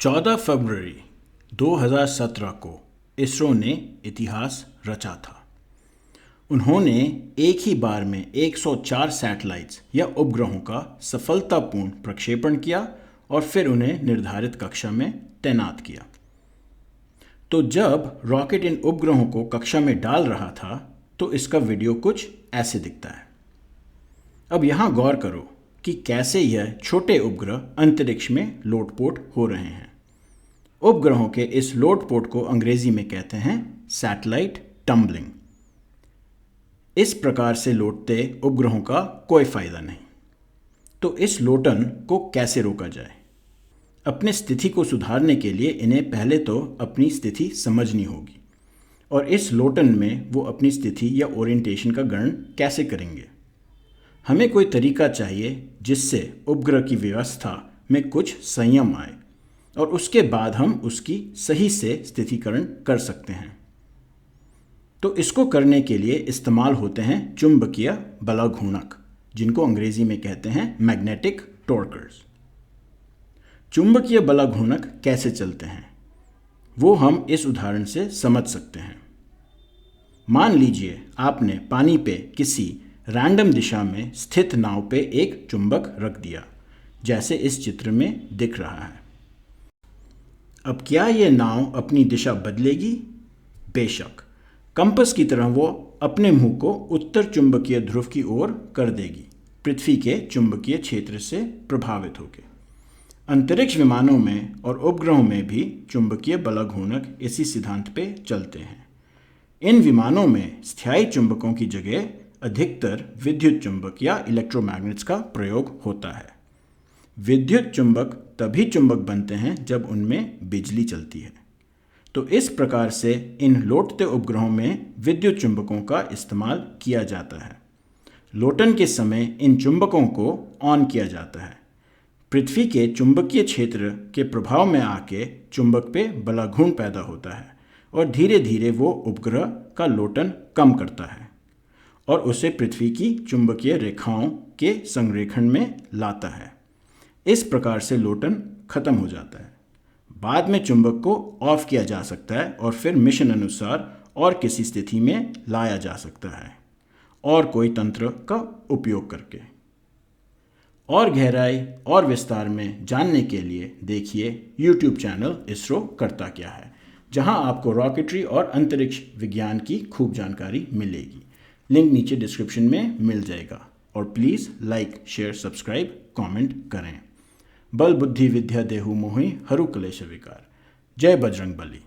14 फरवरी 2017 को इसरो ने इतिहास रचा था। उन्होंने एक ही बार में 104 सैटेलाइट्स या उपग्रहों का सफलतापूर्ण प्रक्षेपण किया और फिर उन्हें निर्धारित कक्षा में तैनात किया। तो जब रॉकेट इन उपग्रहों को कक्षा में डाल रहा था तो इसका वीडियो कुछ ऐसे दिखता है। अब यहाँ गौर करो कि कैसे यह छोटे उपग्रह अंतरिक्ष में लोटपोट हो रहे हैं। उपग्रहों के इस लोटपोट को अंग्रेजी में कहते हैं सैटेलाइट टम्बलिंग। इस प्रकार से लोटते उपग्रहों का कोई फायदा नहीं। तो इस लोटन को कैसे रोका जाए? अपनी स्थिति को सुधारने के लिए इन्हें पहले तो अपनी स्थिति समझनी होगी और इस लोटन में वो अपनी स्थिति या ओरिएंटेशन का गणन कैसे करेंगे। हमें कोई तरीका चाहिए जिससे उपग्रह की व्यवस्था में कुछ संयम आए और उसके बाद हम उसकी सही से स्थितिकरण कर सकते हैं। तो इसको करने के लिए इस्तेमाल होते हैं चुंबकीय बलाघूर्णक, जिनको अंग्रेजी में कहते हैं मैग्नेटिक टॉर्कर्स। चुंबकीय बलाघूर्णक कैसे चलते हैं वो हम इस उदाहरण से समझ सकते हैं। मान लीजिए आपने पानी पे किसी रैंडम दिशा में स्थित नाव पे एक चुंबक रख दिया, जैसे इस चित्र में दिख रहा है। अब क्या यह नाव अपनी दिशा बदलेगी? बेशक, कंपास की तरह वो अपने मुंह को उत्तर चुंबकीय ध्रुव की ओर कर देगी, पृथ्वी के चुंबकीय क्षेत्र से प्रभावित होकर। अंतरिक्ष विमानों में और उपग्रहों में भी चुंबकीय बलाघूर्णक इसी सिद्धांत पे चलते हैं। इन विमानों में स्थायी चुंबकों की जगह अधिकतर विद्युत चुंबक या इलेक्ट्रोमैग्नेट्स का प्रयोग होता है। विद्युत चुंबक तभी चुंबक बनते हैं जब उनमें बिजली चलती है। तो इस प्रकार से इन लोटते उपग्रहों में विद्युत चुंबकों का इस्तेमाल किया जाता है। लोटन के समय इन चुंबकों को ऑन किया जाता है। पृथ्वी के चुंबकीय क्षेत्र के प्रभाव में आके चुंबक पे बलाघूर्ण पैदा होता है और धीरे धीरे वो उपग्रह का लोटन कम करता है और उसे पृथ्वी की चुंबकीय रेखाओं के संरेखण में लाता है। इस प्रकार से लोटन खत्म हो जाता है। बाद में चुंबक को ऑफ किया जा सकता है और फिर मिशन अनुसार और किसी स्थिति में लाया जा सकता है और कोई तंत्र का उपयोग करके। और गहराई और विस्तार में जानने के लिए देखिए YouTube चैनल इसरो करता क्या है, जहां आपको रॉकेटरी और अंतरिक्ष विज्ञान की खूब जानकारी मिलेगी। लिंक नीचे डिस्क्रिप्शन में मिल जाएगा और please like, share, subscribe, comment करें। बल बुद्धि विद्या देहु मोहि हरु कलेश विकार। जय बजरंग बली।